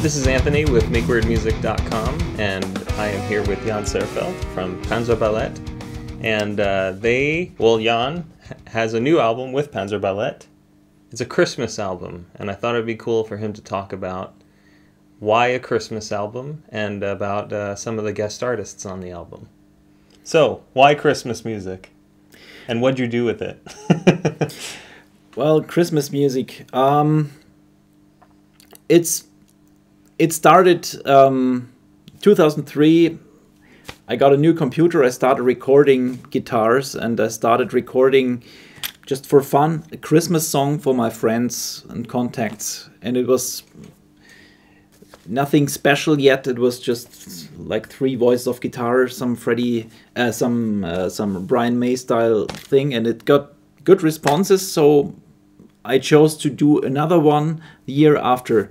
This is Anthony with MakeWeirdMusic.com, and I am here with Jan Zehrfeld from Panzerballett. And Jan has a new album with Panzerballett. It's a Christmas album, and I thought it'd be cool for him to talk about why a Christmas album and about some of the guest artists on the album. So, why Christmas music? And what'd you do with it? Well, Christmas music. It started 2003. I got a new computer. I started recording guitars, and I started recording just for fun a Christmas song for my friends and contacts. And it was nothing special yet. It was just like 3 voices of guitar, some Freddie, some Brian May style thing, and it got good responses. So I chose to do another one the year after.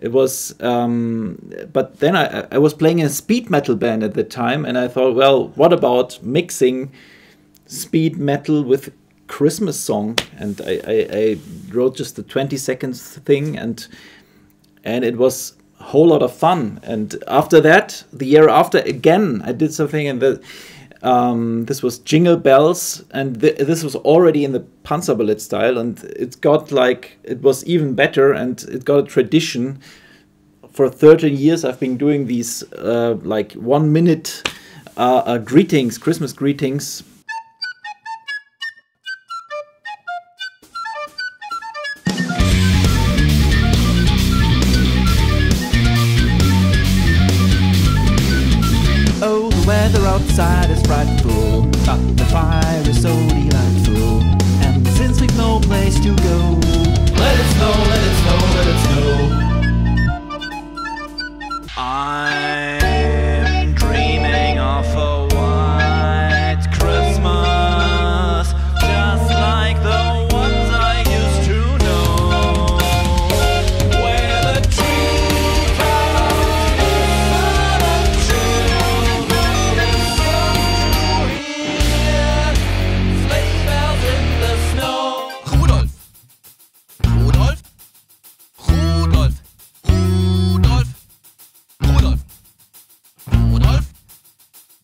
It was, but then I was playing in a speed metal band at the time, and I thought, well, what about mixing speed metal with Christmas song? And I wrote just the 20 seconds thing, and it was a whole lot of fun. And after that, the year after, again, I did something, and this was Jingle Bells, and this was already in the Panzerballett style, and it was even better, and it got a tradition. For 13 years I've been doing these 1 minute greetings, Christmas greetings. Oh, the weather outside is frightful, but the fire is so delightful. And since we've no place to go, let it snow, let it snow, let it snow. I'm dreaming of a white Christmas, just like the ones I used to know, where the trees are full of children and sun to hear sleigh bells in the snow. Rudolph, Rudolph, Rudolph, Rudolph, Rudolph, Rudolph.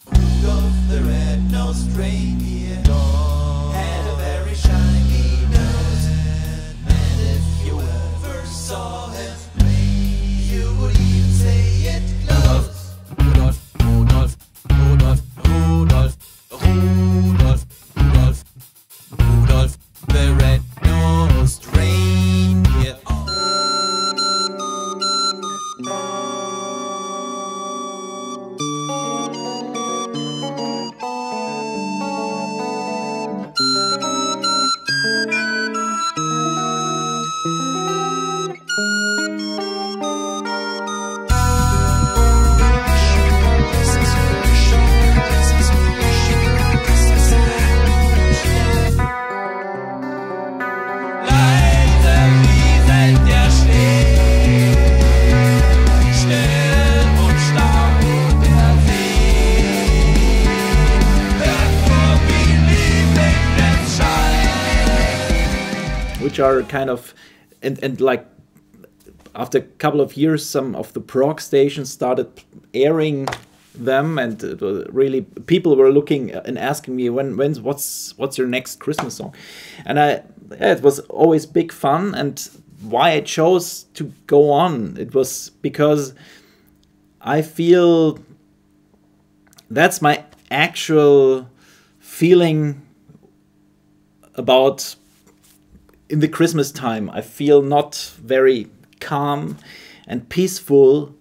Rudolph the red-nosed reindeer had a very shiny nose, and if you ever saw him, you would even say it glows. Rudolph, Rudolph, Rudolph, Rudolph, Rudolph, Rudolph, Rudolph the red-nosed reindeer. Which are kind of, and like after a couple of years, some of the prog stations started airing them, and it was really, people were looking and asking me what's your next Christmas song, and it was always big fun. And why I chose to go on, it was because I feel that's my actual feeling about. In the Christmas time, I feel not very calm and peaceful.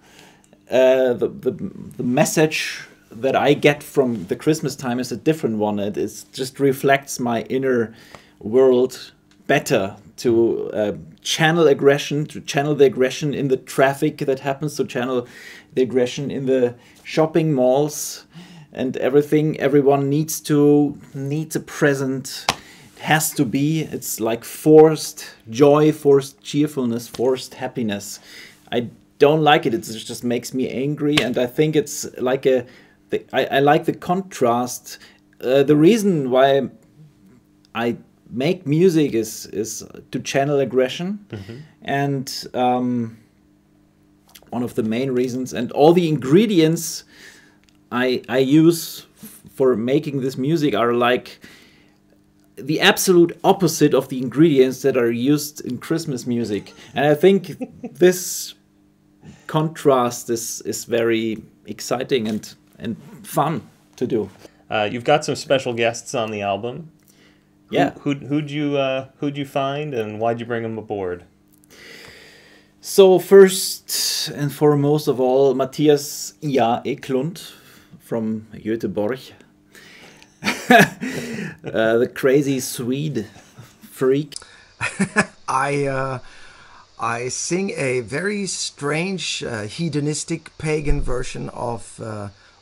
The message that I get from the Christmas time is a different one. It just reflects my inner world better, to channel aggression, to channel the aggression in the traffic that happens, to channel the aggression in the shopping malls and everything. Everyone needs a present. Has to be. It's like forced joy, forced cheerfulness, forced happiness. I don't like it. It just makes me angry, and I think it's like I like the contrast. The reason why I make music is to channel aggression, and one of the main reasons. And all the ingredients I use for making this music are like the absolute opposite of the ingredients that are used in Christmas music. And I think this contrast is very exciting and fun to do. You've got some special guests on the album. Yeah. Who'd you find, and why'd you bring them aboard? So first and foremost of all, Mattias Eklundh from Göteborg. The crazy Swede freak. I sing a very strange, hedonistic pagan version of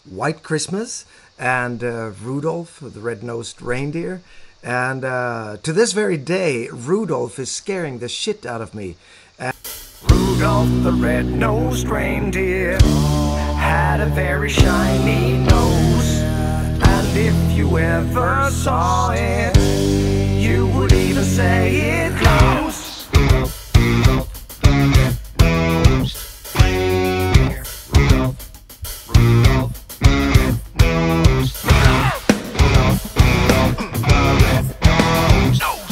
White Christmas and Rudolph, the red-nosed reindeer. And to this very day, Rudolph is scaring the shit out of me. Rudolph the red-nosed reindeer had a very shiny nose, and if you ever saw it, you would even say it glows. Rudolph the red-nosed reindeer. Rudolph the red-nosed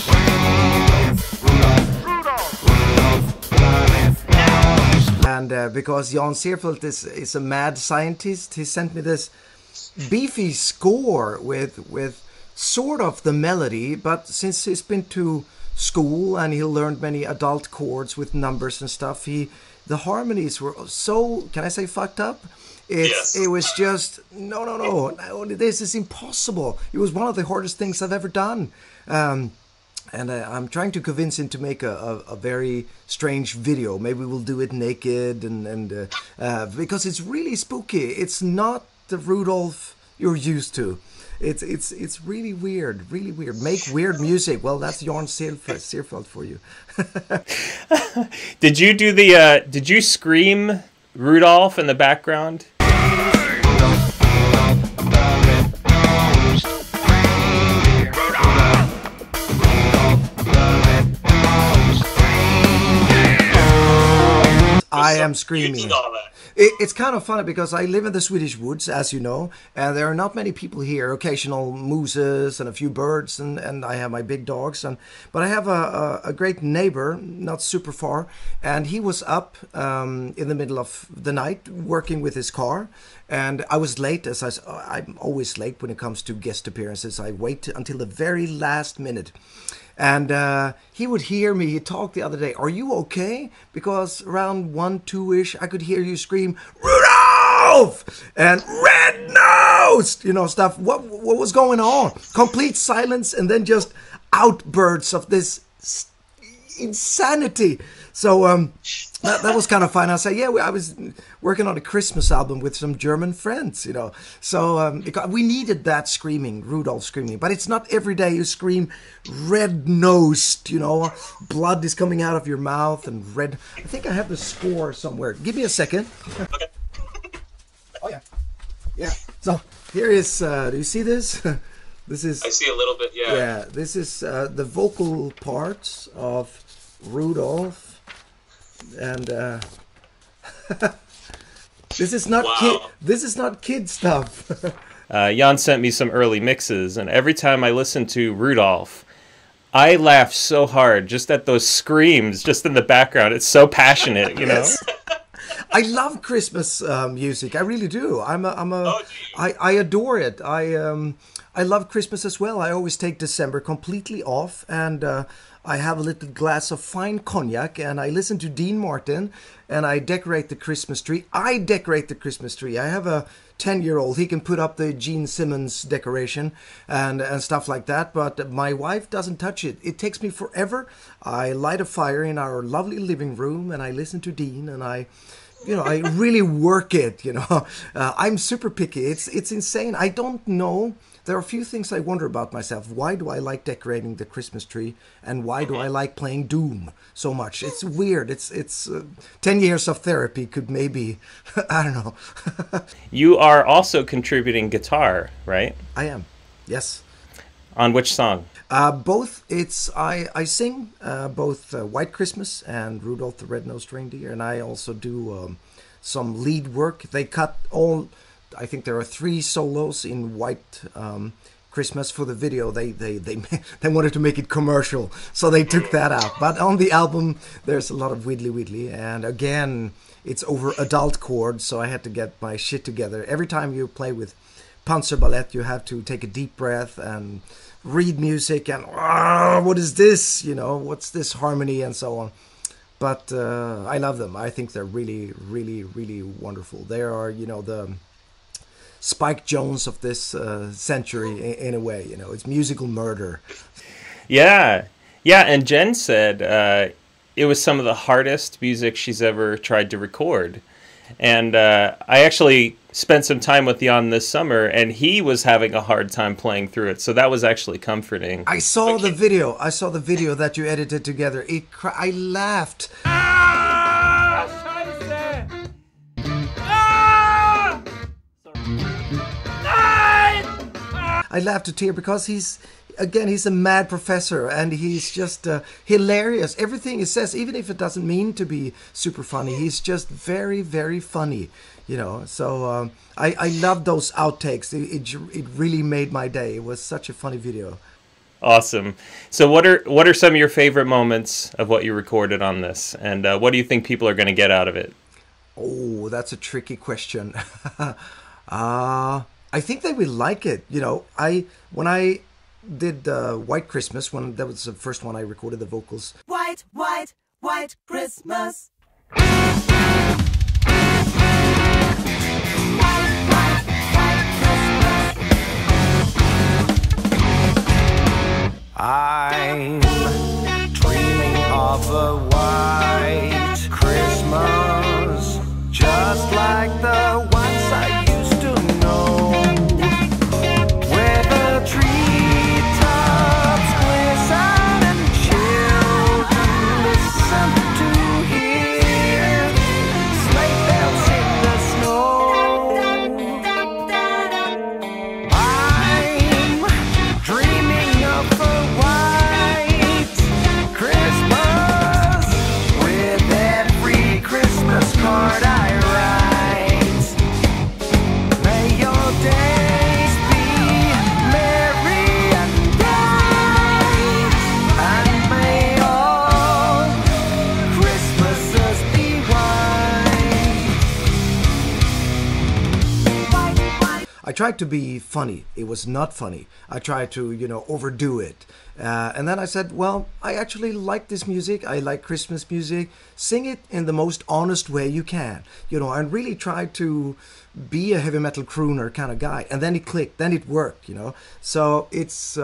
Rudolph the red-nosed And because Jan Zehrfeld is a mad scientist, he sent me this beefy score with sort of the melody, but since he's been to school and he learned many adult chords with numbers and stuff, the harmonies were so, can I say, fucked up? Yes. It was just, no, this is impossible. It was one of the hardest things I've ever done. And I'm trying to convince him to make a very strange video. Maybe we'll do it naked, and because it's really spooky. It's not the Rudolph you're used to. It's really weird, really weird. Make weird music. Well, that's Jan Zehrfeld for you. Did you do did you scream Rudolph in the background? I am screaming. It's kind of funny because I live in the Swedish woods, as you know, and there are not many people here. Occasional mooses and a few birds, and I have my big dogs. But I have a great neighbor, not super far, and he was up in the middle of the night working with his car. And I was late, as I'm always late when it comes to guest appearances. I wait until the very last minute. And he would hear me talk the other day. Are you okay? Because around 1, 2-ish, I could hear you scream, Rudolph! And red-nosed! Stuff. What was going on? Complete silence, and then just outbursts of this insanity. So that was kind of fun. I said, yeah, I was working on a Christmas album with some German friends, So we needed that screaming, Rudolph screaming. But it's not every day you scream red-nosed, Blood is coming out of your mouth and red. I think I have the score somewhere. Give me a second. Okay. Oh, yeah. Yeah. So here is, do you see this? This is. I see a little bit, yeah. Yeah, this is the vocal parts of Rudolph. And this is not This is not kid stuff. Jan sent me some early mixes, and every time I listen to Rudolph, I laugh so hard just at those screams just in the background. It's so passionate, Yes. I love Christmas music. I really do. I adore it. I love Christmas as well. I always take December completely off, and I have a little glass of fine cognac, and I listen to Dean Martin, and I decorate the Christmas tree. I decorate the Christmas tree. I have a 10-year-old. He can put up the Gene Simmons decoration and stuff like that, but my wife doesn't touch it. It takes me forever. I light a fire in our lovely living room, and I listen to Dean, and I really work it, I'm super picky. It's insane. I don't know. There are a few things I wonder about myself. Why do I like decorating the Christmas tree? And why do I like playing Doom so much? It's weird. It's 10 years of therapy could maybe, I don't know. You are also contributing guitar, right? I am, yes. On which song? Both. I sing both White Christmas and Rudolph the Red-Nosed Reindeer, and I also do some lead work. They cut all. I think there are 3 solos in White Christmas for the video. They wanted to make it commercial, so they took that out. But on the album, there's a lot of widdly, and again, it's over adult chords, so I had to get my shit together. Every time you play with Panzerballett, you have to take a deep breath and read music and what is this? You know, what's this harmony and so on. But I love them. I think they're really, really, really wonderful. They are, you know, the Spike Jones of this century in a way. You know, it's musical murder. Yeah, and Jen said it was some of the hardest music she's ever tried to record. And I actually spent some time with Jan this summer, and he was having a hard time playing through it. So that was actually comforting. I saw the video. I saw the video that you edited together. I laughed. I laughed to tear because he's a mad professor, and he's just hilarious. Everything he says, even if it doesn't mean to be super funny, he's just very, very funny, you know. So I love those outtakes. It really made my day. It was such a funny video. Awesome. So what are some of your favorite moments of what you recorded on this, and what do you think people are going to get out of it? Oh, that's a tricky question. I think they will like it. You know, when I did White Christmas, when that was the first one I recorded the vocals. White, white, white Christmas. I'm dreaming of a white Christmas, just like the ones I used to know, where the treetops glisten and children listen to hear sleigh bells in the snow. I'm dreaming of a white Christmas, with every Christmas card I write. May your days be merry and bright, and may all Christmases be white. I tried to be funny. It was not funny. I tried to, you know, overdo it. And then I said, well, I actually like this music. I like Christmas music. Sing it in the most honest way you can, you know, and really try to be a heavy metal crooner kind of guy. And then it clicked. Then it worked, you know. So it's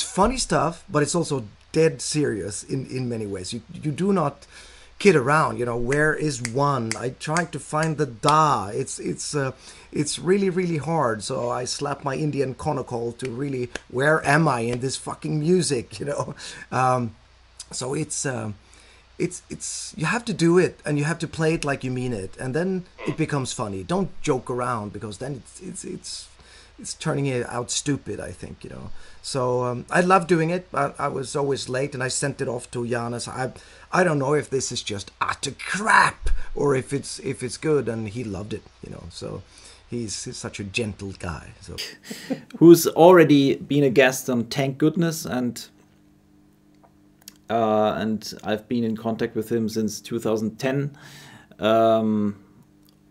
funny stuff, but it's also dead serious in many ways. You do not kid around, you know. Where is one? I tried to find the da. It's really, really hard. So I slapped my Indian conical to really, where am I in this fucking music, you know? So it's you have to do it, and you have to play it like you mean it, and then it becomes funny. Don't joke around, because then it's turning it out stupid, I think, you know. So I love doing it, but I was always late, and I sent it off to Janis. I don't know if this is just utter crap or if it's good, and he loved it, you know. So he's such a gentle guy. So Who's already been a guest on Thank Goodness, and I've been in contact with him since 2010.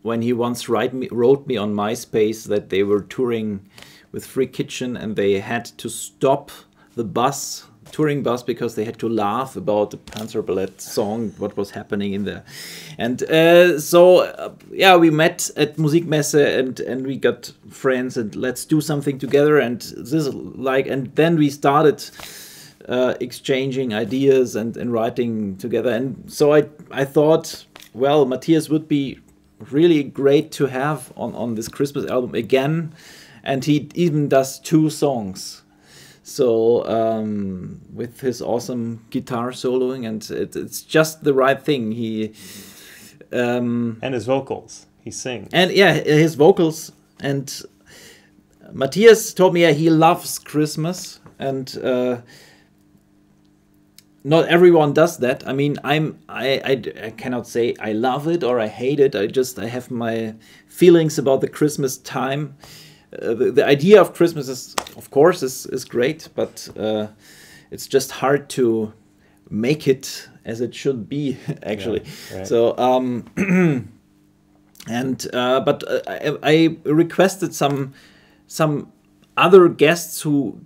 When he once wrote me on MySpace that they were touring with Free Kitchen, and they had to stop the touring bus, because they had to laugh about the Panzerballett song, what was happening in there. And we met at Musikmesse, and we got friends, and let's do something together. And then we started exchanging ideas and writing together. And so I thought, well, Mattias would be really great to have on this Christmas album again, and he even does 2 songs. So with his awesome guitar soloing, and it's just the right thing. He and his vocals, he sings. And yeah, his vocals. And Mattias told me he loves Christmas, and not everyone does that. I mean, I cannot say I love it or I hate it. I have my feelings about the Christmas time. The idea of Christmas is, of course, is great, but it's just hard to make it as it should be, actually. Yeah, right. So, but I requested some other guests who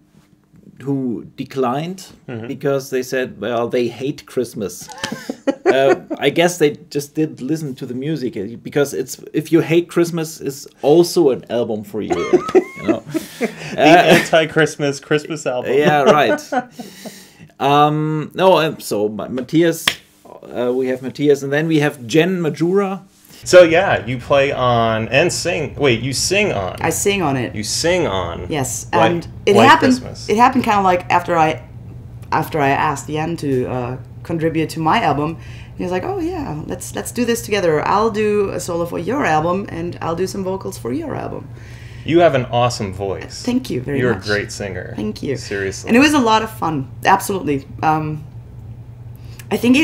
declined because they said, well, they hate Christmas. I guess they just didn't listen to the music, because if you hate Christmas, is also an album for you. You know, The anti-Christmas Christmas album. yeah, right. So Mattias, we have Mattias, and then we have Jen Majura. So yeah, you play on and sing. Wait, you sing on. I sing on it. You sing on. Yes, White- and it White happened. Christmas. It happened kind of like after I asked Jan to contribute to my album. He was like, "Oh yeah, let's do this together. I'll do a solo for your album, and I'll do some vocals for your album." You have an awesome voice. Thank you very You're much. a great singer. Thank you. Seriously. And it was a lot of fun. Absolutely. I think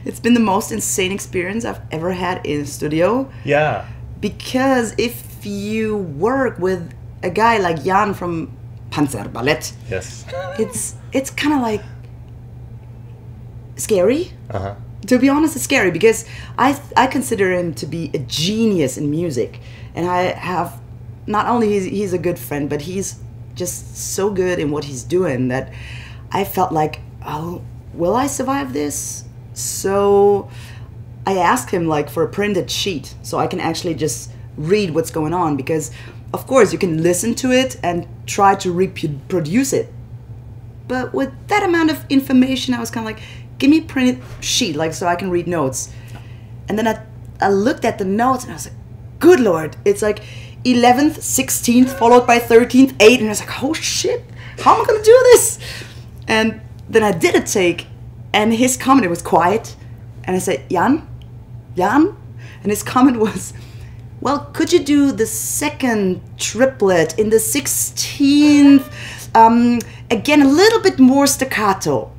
it's been the most insane experience I've ever had in a studio. Yeah. Because if you work with a guy like Jan from Panzerballett, Yes. it's kind of like scary. Uh-huh. To be honest, it's scary because I consider him to be a genius in music, and I have not only he's a good friend, but he's just so good in what he's doing that I felt like, oh, will I survive this? So I asked him like for a printed sheet so I can actually just read what's going on, because of course you can listen to it and try to reproduce it, but with that amount of information I was kind of like, give me a printed sheet like so I can read notes. And then I looked at the notes and I was like, good lord, it's like 11th, 16th followed by 13th, 8th, and I was like, oh shit, how am I gonna do this? And then I did a take, and his comment was quiet, and I said, Jan? And his comment was, well, could you do the second triplet in the 16th, again a little bit more staccato?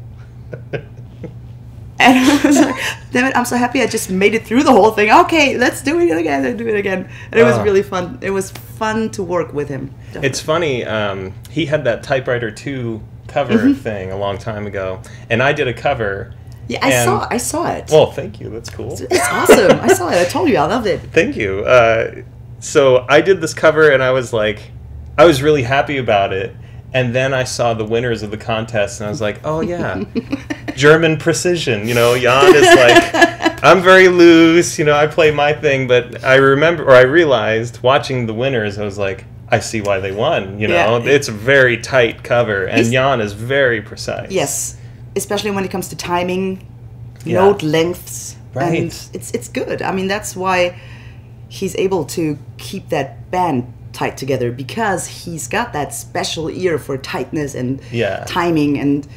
And I was like, damn it, I'm so happy I just made it through the whole thing. Okay, let's do it again. And it was really fun. It was fun to work with him. Definitely. It's funny, he had that Typewriter 2 cover thing a long time ago, and I did a cover. Yeah, and- I saw it. Well, thank you. That's cool. It's awesome. I saw it. I told you I loved it. Thank you. So I did this cover, and I was really happy about it. And then I saw the winners of the contest, and I was like, oh yeah, German precision. You know, Jan is like, I'm very loose. You know, I play my thing. But I realized watching the winners, I was like, I see why they won. You know, Yeah. it's a very tight cover, and He's- Jan is very precise. Yes, especially when it comes to timing, Yeah. note lengths, Right. and it's good. I mean, that's why he's able to keep that band tight together, because he's got that special ear for tightness and Yeah. timing, and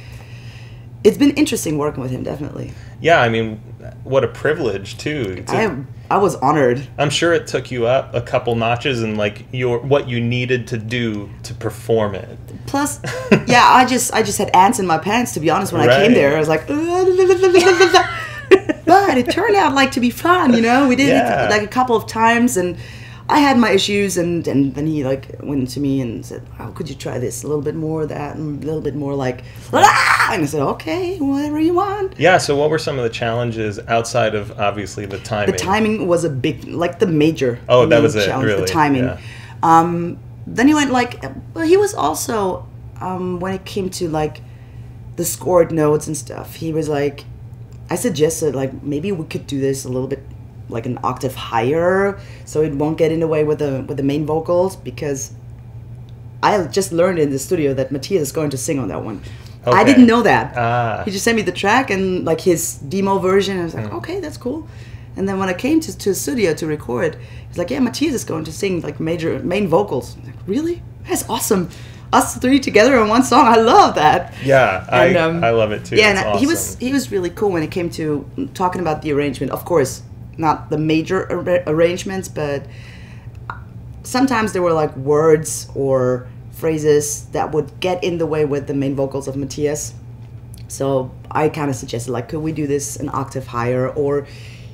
it's been interesting working with him. Definitely, Yeah, I mean, what a privilege too. I was honored. I'm sure it took you up a couple notches in like what you needed to do to perform it. Plus, yeah, I just had ants in my pants, to be honest. When I came Right. there, I was like, but it turned out like to be fun, you know. We did Yeah. it like a couple of times, and I had my issues, and then he like went to me and said, "Oh, could you try this a little bit more of that, and a little bit more like," and I said, "Okay, whatever you want." Yeah, so what were some of the challenges outside of obviously the timing? The timing was a big, like the major. Oh, that main was it, challenge, really? The timing. Yeah. Then he went like, well, he was also when it came to like the scored notes and stuff. He was like, I suggested like maybe we could do this a little bit like an octave higher, so it won't get in the way with the main vocals, because I just learned in the studio that Mattias is going to sing on that one. I Okay. didn't know that. Ah. He just sent me the track and like his demo version. I was like, okay, that's cool. And then when I came to the studio to record, he's like, yeah, Mattias is going to sing like main vocals. I'm like, really? That's awesome. Us three together on one song. I love that. Yeah, And, I love it too. Yeah, It's and awesome. he was really cool when it came to talking about the arrangement. Of course, not the major arrangements, but sometimes there were like words or phrases that would get in the way with the main vocals of Mattias. So I kind of suggested, like, could we do this an octave higher? Or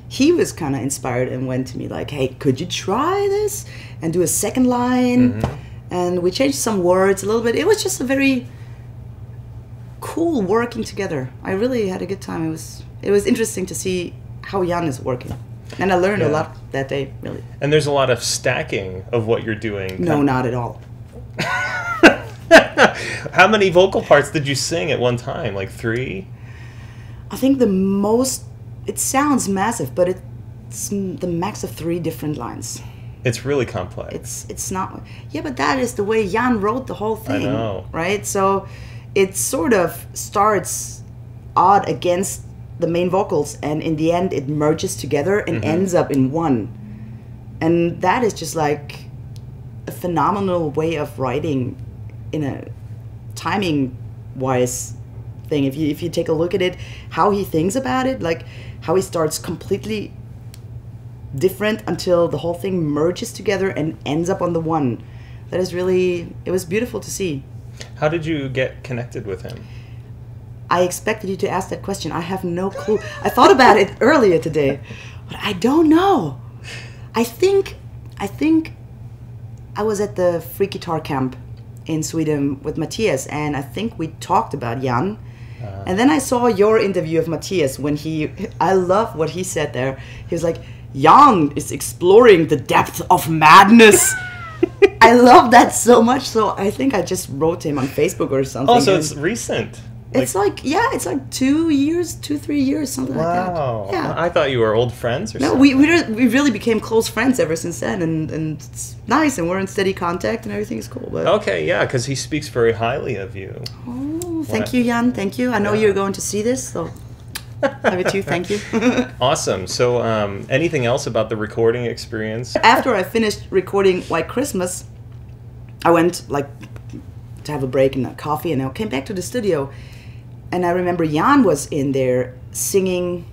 he was kind of inspired and went to me like, hey, could you try this and do a second line? And we changed some words a little bit. It was just a very cool working together. I really had a good time. It was interesting to see how Jan is working. And I learned a lot that day, really. And there's a lot of stacking of what you're doing. No, not at all. How many vocal parts did you sing at one time? Like 3? I think the most, it sounds massive, but it's the max of 3 different lines. It's really complex. It's not, yeah, but that is the way Jan wrote the whole thing. I know. Right? So it sort of starts odd against the main vocals, and in the end it merges together and ends up in one. And that is just like a phenomenal way of writing in a timing wise thing. If you take a look at it, how he thinks about it, like how he starts completely different until the whole thing merges together and ends up on the one. That is really, it was beautiful to see. How did you get connected with him? I expected you to ask that question. I have no clue. I thought about it earlier today, but I don't know. I think I was at the free guitar camp in Sweden with Mattias, and I think we talked about Jan. And then I saw your interview of Mattias when I love what he said there. He was like, Jan is exploring the depth of madness. I love that so much. So I think I just wrote him on Facebook or something. Oh, so it's recent. It's like 2 years, 2-3 years, something like that. Wow. Yeah. I thought you were old friends or No, something. we really became close friends ever since then, and it's nice, and we're in steady contact, and everything is cool. But Okay, yeah, because he speaks very highly of you. oh, thank you, Jan. Thank you. I know you're going to see this, so love it too. Thank you. Awesome. So, anything else about the recording experience? After I finished recording White Christmas, I went like to have a break and a coffee, and I came back to the studio. And I remember Jan was in there singing,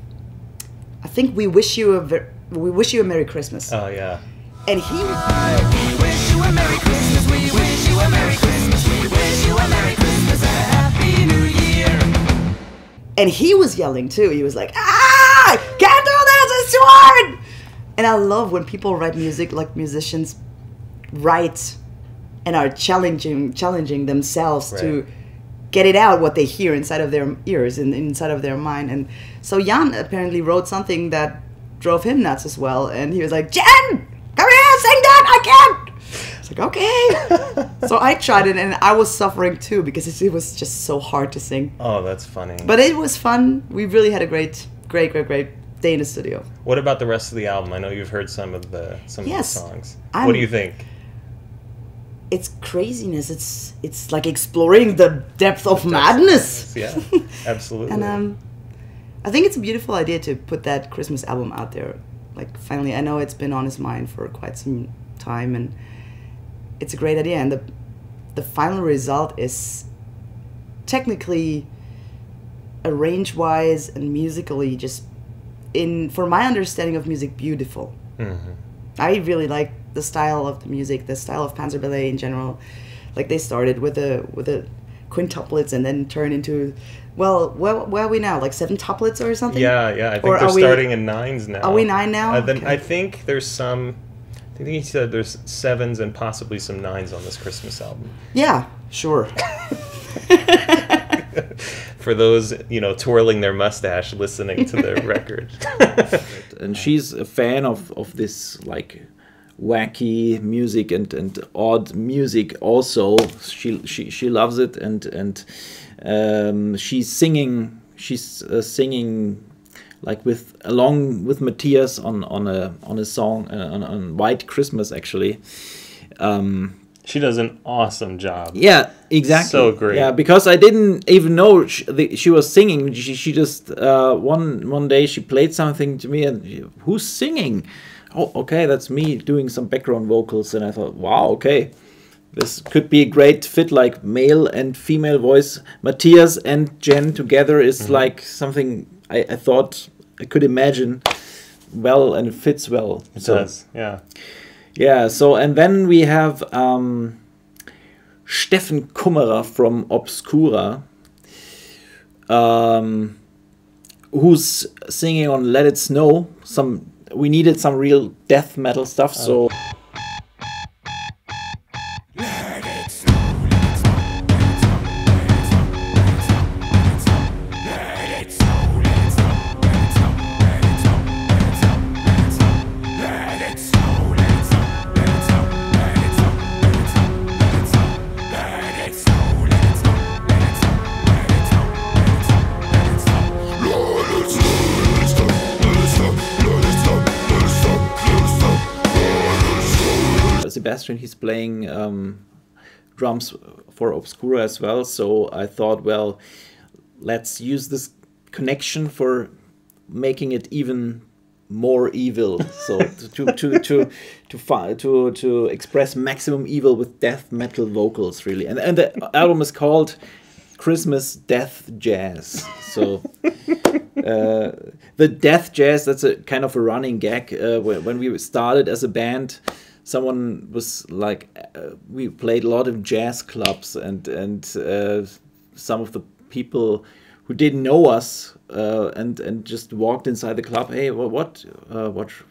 I think we wish you a Merry Christmas. Oh, yeah. And he We wish you a Merry Christmas. We wish you a Merry Christmas. We wish you a Merry Christmas and a Happy New Year. And he was yelling too. He was like, ah, can't do this, it's too hard. And I love when people write music, like musicians write and are challenging themselves to get it out, what they hear inside of their ears and inside of their mind. And so Jan apparently wrote something that drove him nuts as well. And he was like, Jen, come here, sing that, I can't. It's like, okay. So I tried it, and I was suffering too, because it was just so hard to sing. Oh, that's funny. But it was fun. We really had a great day in the studio. What about the rest of the album? I know you've heard some of the songs. I'm- What do you think? It's craziness. It's like exploring the depth of madness. Yeah, absolutely. And I think it's a beautiful idea to put that Christmas album out there. Like, finally, I know it's been on his mind for quite some time, and it's a great idea. And the final result is technically, arrange-wise and musically, just for my understanding of music, beautiful. I really like the style of the music, the style of Panzerballett in general. Like, they started with the quintuplets and then turned into, well, where are we now? Like 7-tuplets or something? Yeah. I think they're starting in 9s now. Are we 9 now? Then Okay. I think there's some. I think he said there's 7s and possibly some 9s on this Christmas album. Yeah, sure. For those, twirling their mustache listening to the record. And she's a fan of this like wacky music and odd music also. She loves it, and she's singing like along with Mattias on a song on White Christmas actually. She does an awesome job. Yeah, exactly. So great. Yeah, because I didn't even know she was singing. She just one day she played something to me, and who's singing? Oh, okay, that's me doing some background vocals. And I thought, wow, okay, this could be a great fit, like male and female voice. Mattias and Jen together is like something I thought I could imagine well, and it fits well. It does, yeah. Yeah, so, and then we have Steffen Kummerer from Obscura. who's singing on Let It Snow. We needed some real death metal stuff, so. Sebastian, he's playing drums for Obscura as well, so I thought, well, let's use this connection for making it even more evil. So to express maximum evil with death metal vocals, really. And the album is called Christmas Death Jazz. So the death jazz, that's a kind of a running gag. When we started as a band, someone was like, we played a lot of jazz clubs, and some of the people who didn't know us and just walked inside the club. Hey, what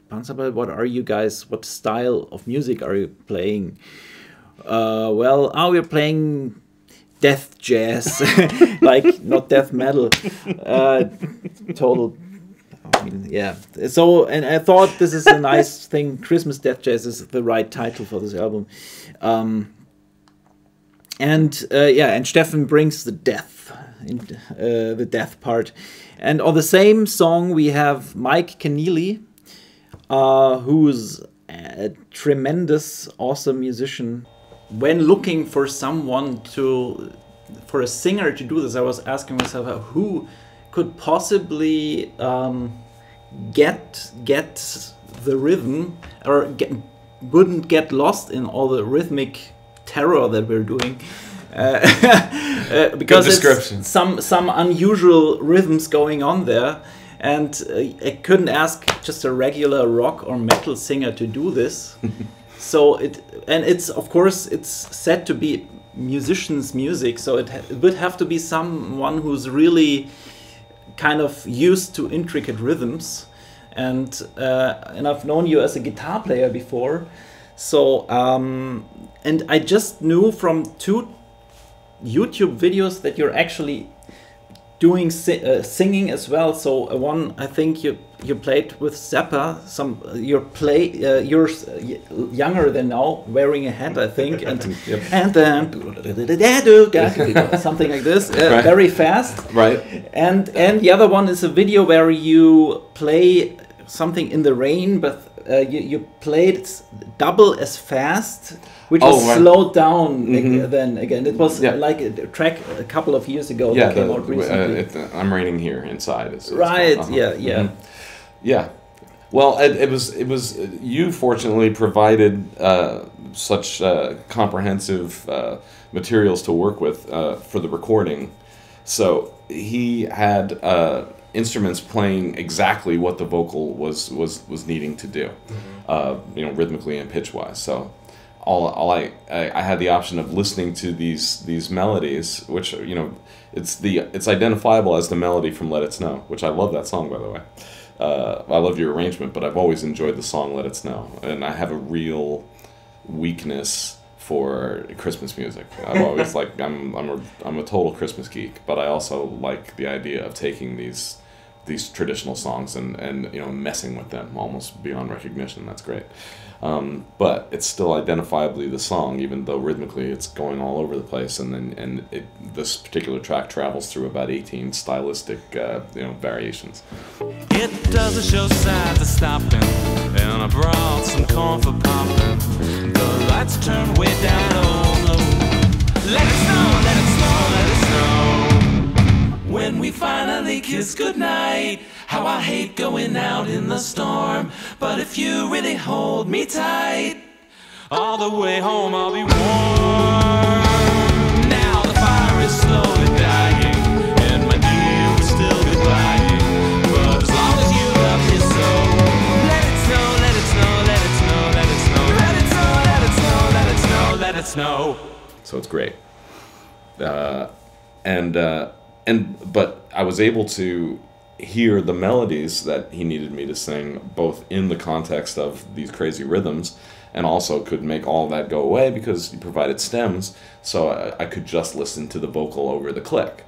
Panzerballett? What are you guys? What style of music are you playing? We're playing death jazz, like not death metal. Total. I mean, yeah. So, and I thought this is a nice thing. Christmas Death Jazz is the right title for this album. And Steffen brings the death, the death part. And on the same song, we have Mike Keneally, who's a tremendous, awesome musician. When looking for someone for a singer to do this, I was asking myself, who could possibly get the rhythm, or wouldn't get lost in all the rhythmic terror that we're doing, because it's some unusual rhythms going on there, and I couldn't ask just a regular rock or metal singer to do this. So it's of course it's said to be musicians' music, so it would have to be someone who's really kind of used to intricate rhythms, and I've known you as a guitar player before, so and I just knew from 2 YouTube videos that you're actually doing singing as well. So one, I think you played with Zappa. You're younger than now, wearing a hat, I think, and yep. And then something like this, right. Very fast. Right. And the other one is a video where you play something in the rain, but you played double as fast, which was right. slowed down then again. It was like a track a couple of years ago that came out recently. I'm Raining Here Inside. Right, yeah. Mm-hmm. Yeah. Well, it was you fortunately provided such comprehensive materials to work with for the recording. So he had instruments playing exactly what the vocal was needing to do, rhythmically and pitch wise. So I had the option of listening to these melodies, which it's identifiable as the melody from Let It Snow, which I love that song, by the way. I love your arrangement, but I've always enjoyed the song Let It Snow, and I have a real weakness for Christmas music. I've always I'm a total Christmas geek, but I also like the idea of taking these traditional songs and messing with them almost beyond recognition. That's great. But it's still identifiably the song, even though rhythmically it's going all over the place. And this particular track travels through about 18 stylistic variations. It doesn't show signs of stopping, and I brought some corn for popping. The lights turn way down low. Let it snow, let it snow, let it snow. When we finally kiss goodnight, how I hate going out in the storm. But if you really hold me tight, all the way home I'll be warm. Now the fire is slowly dying, and my dear is still goodbye. But as long as you love me so, let it snow, let it snow, let it snow, let it snow, let it snow, let it snow, let it snow, let it snow. So it's great. but I was able to hear the melodies that he needed me to sing, both in the context of these crazy rhythms, and also could make all that go away because he provided stems, so I could just listen to the vocal over the click.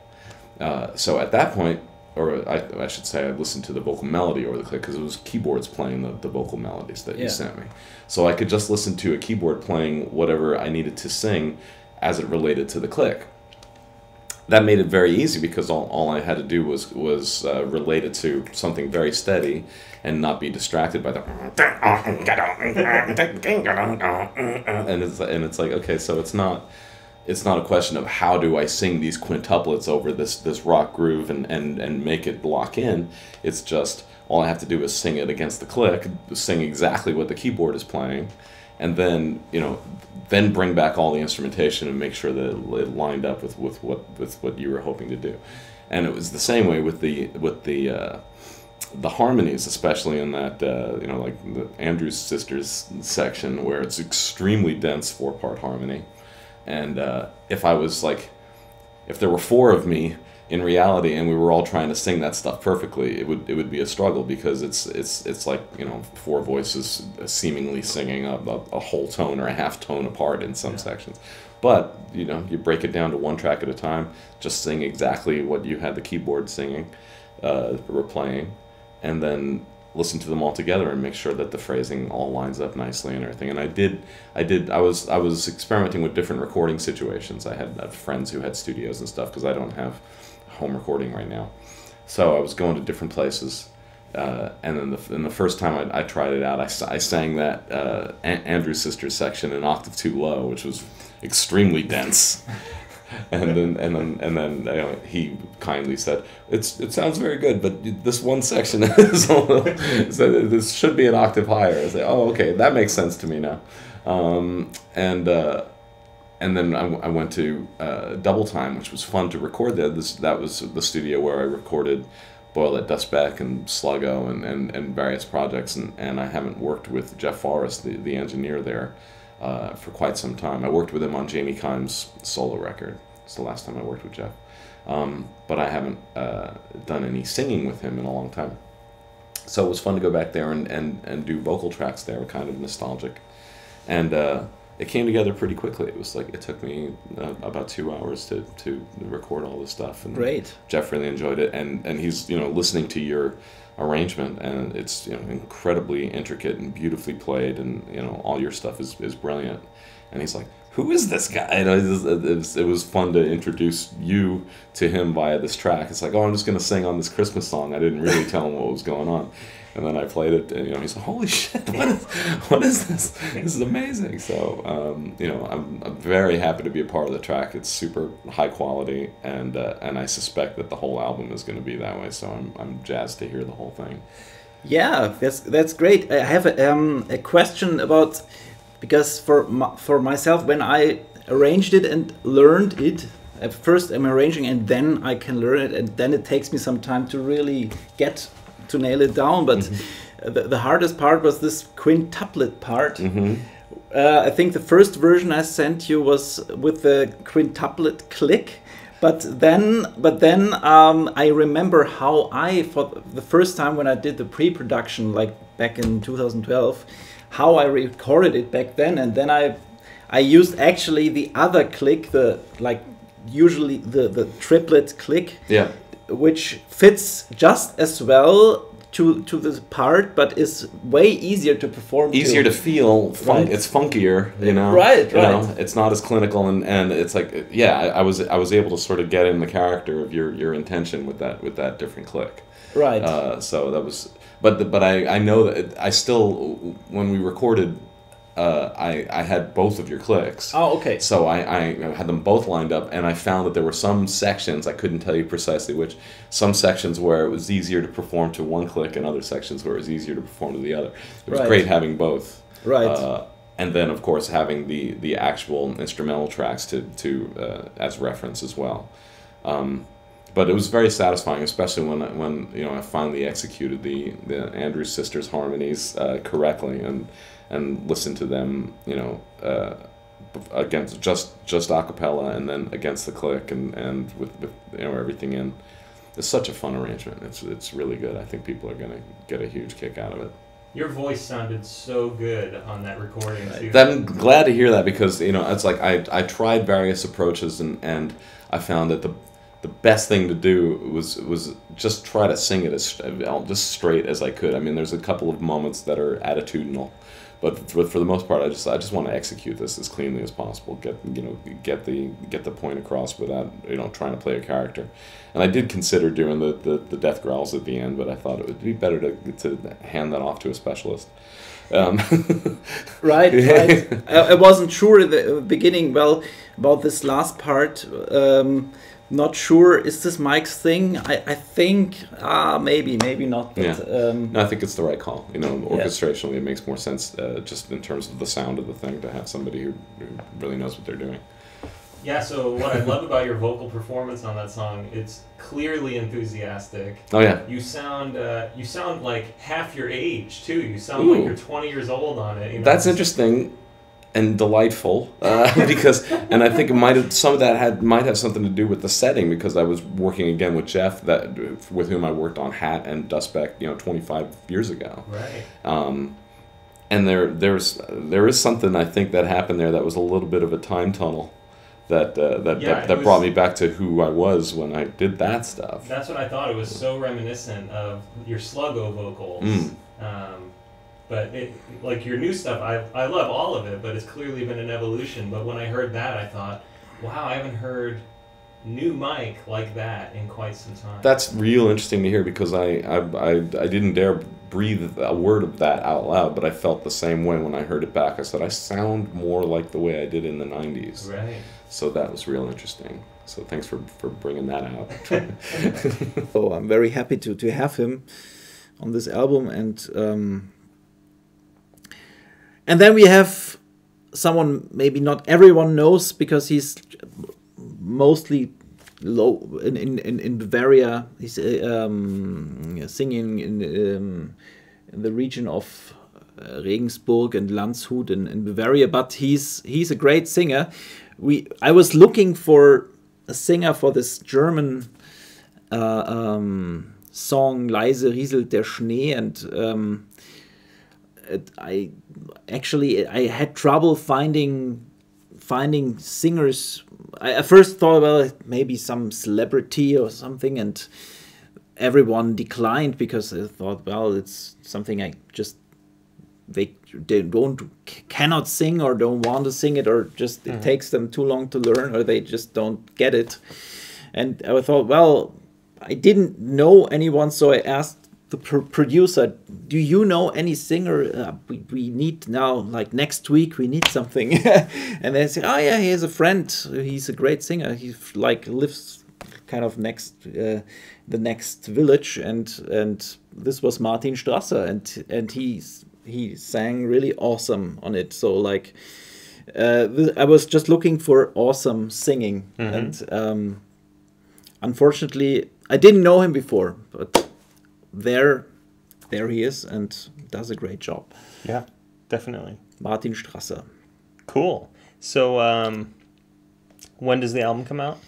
So at that point, or I should say, I listened to the vocal melody over the click because it was keyboards playing the vocal melodies that you sent me. So I could just listen to a keyboard playing whatever I needed to sing as it related to the click. That made it very easy because all I had to do was relate it to something very steady and not be distracted by the and it's like, okay, so it's not a question of how do I sing these quintuplets over this rock groove and make it lock in. It's just all I have to do is sing it against the click, sing exactly what the keyboard is playing, and then then bring back all the instrumentation and make sure that it lined up with what you were hoping to do. And it was the same way with the harmonies, especially in that like the Andrews Sisters section where it's extremely dense 4-part harmony. And if there were 4 of me in reality and we were all trying to sing that stuff perfectly, it would be a struggle because it's like 4 voices seemingly singing a whole tone or a half tone apart in some sections. But you break it down to 1 track at a time, just sing exactly what you had the keyboard singing or playing, and then listen to them all together and make sure that the phrasing all lines up nicely and everything. And I was experimenting with different recording situations. I had friends who had studios and stuff because I don't have home recording right now. So I was going to different places. And then the first time I tried it out, I sang that Andrews Sisters section an octave too low, which was extremely dense. And then he kindly said, "It sounds very good, but this one section is a little, this should be an octave higher." I said, "Oh, okay, that makes sense to me now." And then I went to Double Time, which was fun to record there. That was the studio where I recorded Boyle at Dustbeck and Sluggo and various projects. And I haven't worked with Jeff Forrest, the engineer there, for quite some time. I worked with him on Jamie Kime's solo record. It's the last time I worked with Jeff. But I haven't done any singing with him in a long time. So it was fun to go back there and do vocal tracks there, kind of nostalgic. And it came together pretty quickly. It was like, it took me about 2 hours to record all this stuff. And great. Jeff really enjoyed it. And he's, listening to your arrangement, and it's incredibly intricate and beautifully played, and all your stuff is brilliant. And he's like, "Who is this guy?" It was fun to introduce you to him via this track. It's like, "Oh, I'm just going to sing on this Christmas song." I didn't really tell him what was going on. And then I played it, and he's like, "Holy shit, what is this? This is amazing!" So, I'm very happy to be a part of the track. It's super high quality, and I suspect that the whole album is going to be that way. So I'm jazzed to hear the whole thing. Yeah, that's great. I have a question about, because for myself, when I arranged it and learned it, at first I'm arranging and then I can learn it, and then it takes me some time to really get to nail it down. But the hardest part was this quintuplet part. I think the first version I sent you was with the quintuplet click. But then I remember how for the first time when I did the pre-production, like back in 2012, how I recorded it back then, and then I used actually the other click, usually the triplet click, which fits just as well to this part, but is way easier to perform. Easier to feel. Right. It's funkier, Right. It's not as clinical, and it's like, I was able to sort of get in the character of your intention with that different click. Right. So that was, but I know that I still, when we recorded, I had both of your clicks. Oh, okay. So I had them both lined up, and I found that there were some sections, I couldn't tell you precisely which, some sections where it was easier to perform to one click and other sections where it was easier to perform to the other. It was great having both. Right. And then, of course, having the actual instrumental tracks to as reference as well. But it was very satisfying, especially when I finally executed the Andrews Sisters harmonies correctly and listened to them, against just a cappella, and then against the click, and with everything in. It's such a fun arrangement. It's really good. I think people are gonna get a huge kick out of it. Your voice sounded so good on that recording too. I'm glad to hear that, because it's like I tried various approaches, and I found that the best thing to do was just try to sing it as just straight as I could. I mean, there's a couple of moments that are attitudinal, but for the most part, I just want to execute this as cleanly as possible. Get the point across without trying to play a character. And I did consider doing the death growls at the end, but I thought it would be better to hand that off to a specialist. Right. I wasn't sure at the beginning. Well, about this last part. Not sure. Is this Mike's thing? I think maybe not. But, No, I think it's the right call. Orchestrationally, it makes more sense just in terms of the sound of the thing to have somebody who really knows what they're doing. Yeah, so what I love about your vocal performance on that song, it's clearly enthusiastic. Oh yeah. You sound like half your age too. You sound like you're 20 years old on it. That's interesting and delightful because, and I think some of that might have something to do with the setting, because I was working again with Jeff, with whom I worked on Hat and Dustbeck, 25 years ago. Right. And there is something I think that happened there that was a little bit of a time tunnel. That brought me back to who I was when I did that stuff. That's what I thought. It was so reminiscent of your Sluggo vocals. But like your new stuff, I love all of it, but it's clearly been an evolution. But when I heard that, I thought, wow, I haven't heard new Mike like that in quite some time. That's real interesting to hear, because I didn't dare breathe a word of that out loud, but I felt the same way when I heard it back. I said, I sound more like the way I did in the 90s. Right. So that was real interesting. So thanks for bringing that out. So I'm very happy to have him on this album, and then we have someone maybe not everyone knows, because he's mostly low in Bavaria. He's singing in the region of Regensburg and Landshut in Bavaria, but he's a great singer. I was looking for a singer for this German song Leise rieselt der Schnee, and I had trouble finding singers. I first thought, well, maybe some celebrity or something, and everyone declined, because I thought, well, it's something they cannot sing, or don't want to sing it, or just it takes them too long to learn, or they just don't get it. And I thought, well, I didn't know anyone, so I asked the producer, do you know any singer? We need now, like next week, we need something. And they said, oh yeah, he has a friend. He's a great singer. He lives kind of the next village, and this was Martin Strasser, and he sang really awesome on it. So like, I was just looking for awesome singing, and unfortunately, I didn't know him before, but there he is, and does a great job. Yeah, definitely. Martin Strasser. Cool. So, when does the album come out?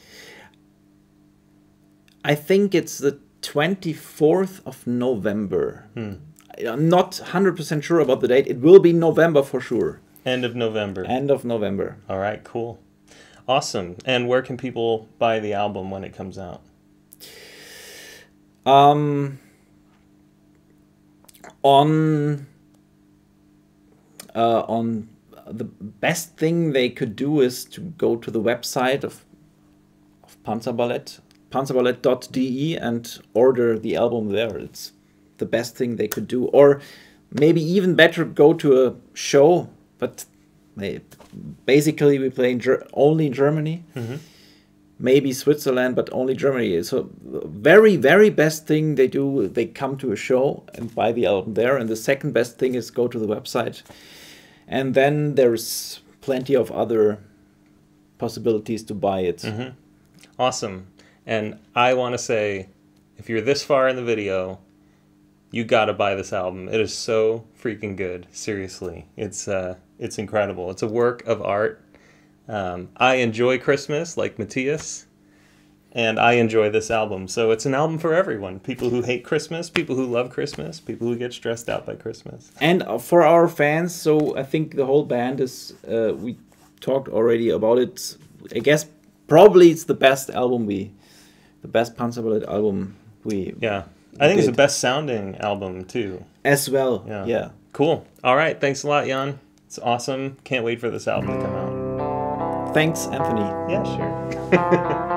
I think it's the 24th of November. I'm not 100% sure about the date. It will be November for sure. End of November. End of November. All right, cool. Awesome. And where can people buy the album when it comes out? On the best thing they could do is to go to the website of Panzerballett, panzerballett.de, and order the album there. It's the best thing they could do. Or maybe even better, go to a show, but basically we play only in Germany. Maybe Switzerland, but only Germany. So very, very best thing they do, they come to a show and buy the album there. And the second best thing is go to the website. And then there's plenty of other possibilities to buy it. Awesome. And I want to say, if you're this far in the video, you got to buy this album. It is so freaking good. Seriously. It's incredible. It's a work of art. I enjoy Christmas like Mattias, and I enjoy this album. So it's an album for everyone. People who hate Christmas, people who love Christmas, people who get stressed out by Christmas. And for our fans, so I think the whole band is, we talked already about it. I guess probably it's the best Panzerballett album we Yeah. I think it's the best sounding album too. As well. Yeah. Yeah. Cool. All right. Thanks a lot, Jan. It's awesome. Can't wait for this album to come out. Thanks, Anthony. Yeah, sure.